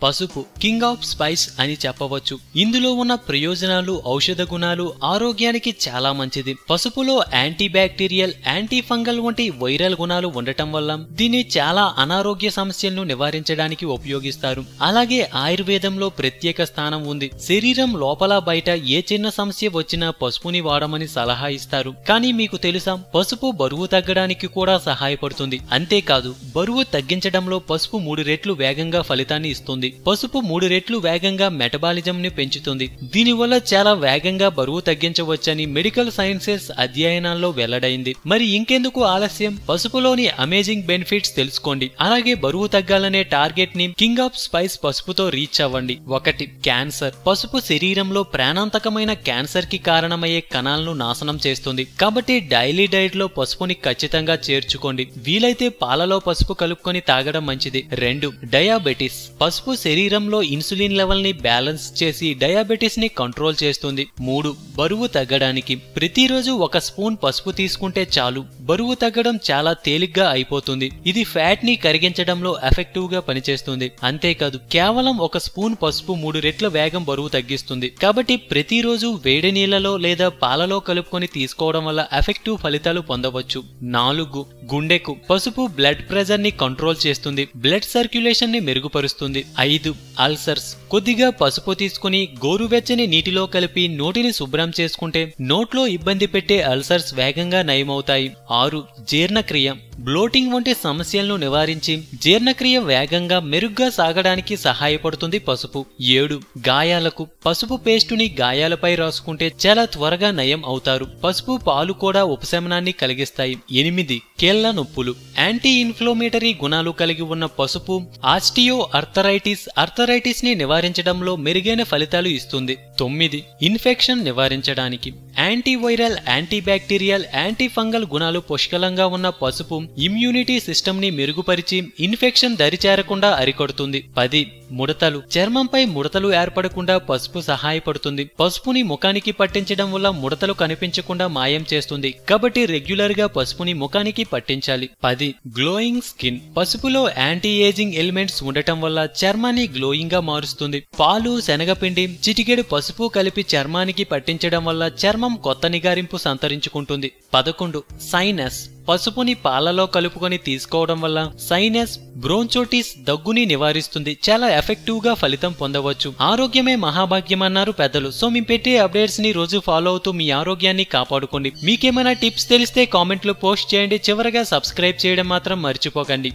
పసుపు king of spice అని చెప్పవచ్చు. ఇందులో ఉన్న ప్రయోజనాలు, ఔషధ గుణాలు ఆరోగ్యానికి చాలా మంచిది. పసుపులో యాంటీ బ్యాక్టీరియల్, యాంటీ ఫంగల్ వంటి వైరల్ గుణాలు ఉండటం వల్ల దీన్ని చాలా అనారోగ్య సమస్యలను నివారించడానికి ఉపయోగిస్తారు. అలాగే ఆయుర్వేదంలో ప్రత్యేక స్థానం ఉంది. శరీరం లోపల బయట ఏ చిన్న సమస్య వచ్చినా పసుపుని వాడమని సలహా ఇస్తారు. కానీ మీకు తెలుసా, పసుపు బరువు తగ్గడానికి కూడా సహాయపడుతుంది. అంతేకాదు, బరువు తగ్గించడంలో పసుపు 3 రెట్లు వేగంగా ఫలితాన్ని ఇస్తుంది. పసుపు 3 రెట్లు వేగంగా మెటబాలిజం ని పెంచుతుంది. దీనివల్ల చాలా వేగంగా బరువు తగ్గించవచ్చని మెడికల్ సైన్సెస్ అధ్యయనాల్లో వెల్లడైంది. మరి ఇంకెందుకు ఆలస్యం, పసుపులోని అమేజింగ్ బెనిఫిట్స్ తెలుసుకోండి. అలాగే బరువు తగ్గాలనే టార్గెట్ ని కింగ్ ఆఫ్ స్పైస్ పసుపుతో రీచ్ అవ్వండి. 1. క్యాన్సర్. పసుపు శరీరంలో ప్రాణాంతకమైన క్యాన్సర్ కి కారణమయ్యే కణాలను నాశనం చేస్తుంది. కాబట్టి డైలీ డైట్ లో పసుపుని ఖచ్చితంగా చేర్చుకోండి. వీలైతే పాలలో పసుపు కలుపుకొని తాగడం మంచిది. 2. డయాబెటిస్. పసుపు శరీరంలో ఇన్సులిన్ లెవెల్ ని బ్యాలెన్స్ చేసి డయాబెటిస్ ని కంట్రోల్ చేస్తుంది. 3. బరువు తగ్గడానికి. ప్రతిరోజు 1 స్పూన్ పసుపు తీసుకుంటే చాలు, బరువు తగ్గడం చాలా తేలిగ్గా అయిపోతుంది. ఇది ఫ్యాట్ ని కరిగించడంలో ఎఫెక్టివ్ గా పనిచేస్తుంది. అంతేకాదు, కేవలం 1 స్పూన్ పసుపు 3 రెట్ల వేగం బరువు తగ్గిస్తుంది. కాబట్టి ప్రతిరోజు వేడి నీళ్లలో లేదా పాలలో కలుపుకొని తీసుకోవడం వల్ల ఎఫెక్టివ్ ఫలితాలు పొందవచ్చు. 4. గుండెకు. పసుపు బ్లడ్ ప్రెషర్ ని కంట్రోల్ చేస్తుంది, బ్లడ్ సర్క్యులేషన్ ని మెరుగుపరుస్తుంది. 5. అల్సర్స్. కొద్దిగా పసుపు తీసుకుని గోరువెచ్చని నీటిలో కలిపి నోటిని శుభ్రం చేసుకుంటే నోట్లో ఇబ్బంది పెట్టే అల్సర్స్ వేగంగా నయమవుతాయి. 6. జీర్ణక్రియ. బ్లోటింగ్ వంటి సమస్యలను నివారించి జీర్ణక్రియ వేగంగా మెరుగ్గా సాగడానికి సహాయపడుతుంది పసుపు. 7. గాయాలకు. పసుపు పేస్టుని గాయాలపై రాసుకుంటే చాలా త్వరగా నయం అవుతారు. పసుపు పాలు కూడా ఉపశమనాన్ని కలిగిస్తాయి. 8. కీళ్ల నొప్పులు. యాంటీ ఇన్ఫ్లమేటరీ గుణాలు కలిగి ఉన్న పసుపు ఆర్థరైటిస్ ని నివారించడంలో మెరుగైన ఫలితాలు ఇస్తుంది. 9. ఇన్ఫెక్షన్ నివారించడానికి. Antiviral, anti bacterial, anti fungal గుణాలు పుష్కలంగా ఉన్న పసుపు ఇమ్యూనిటీ సిస్టమ్ ని మెరుగుపరిచి ఇన్ఫెక్షన్ దరిచేరకుండా అరికడుతుంది. 10. ముడతలు. చర్మంపై ముడతలు ఏర్పడకుండా పసుపు సహాయపడుతుంది. పసుపుని ముఖానికి పట్టించడం వల్ల ముడతలు కనిపించకుండా మాయం చేస్తుంది. కాబట్టి రెగ్యులర్ గా పసుపుని ముఖానికి పట్టించాలి. 10. Glowing skin. పసుపులో యాంటీ ఏజింగ్ ఎలిమెంట్స్ ఉండటం వల్ల చర్మాన్ని గ్లోయింగ్ గా మారుస్తుంది. పాలు, శనగపిండి, చిటికెడు పసుపు కలిపి చర్మానికి పట్టించడం వల్ల చర్మం కొత్త నిగారింపు సంతరించుకుంటుంది. 11. సైనస్. పసుపుని పాలలో కలుపుకొని తీసుకోవడం వల్ల సైనస్, బ్రోంచోటిస్, దగ్గుని నివారిస్తుంది. చాలా ఎఫెక్టివ్ గా ఫలితం పొందవచ్చు. ఆరోగ్యమే మహాభాగ్యం అన్నారు పెద్దలు. సో మేము పెట్టే అప్డేట్స్ ని రోజు ఫాలో అవుతూ మీ ఆరోగ్యాన్ని కాపాడుకోండి. మీకేమైనా టిప్స్ తెలిస్తే కామెంట్ లో పోస్ట్ చేయండి. చివరగా సబ్స్క్రైబ్ చేయడం మాత్రం మర్చిపోకండి.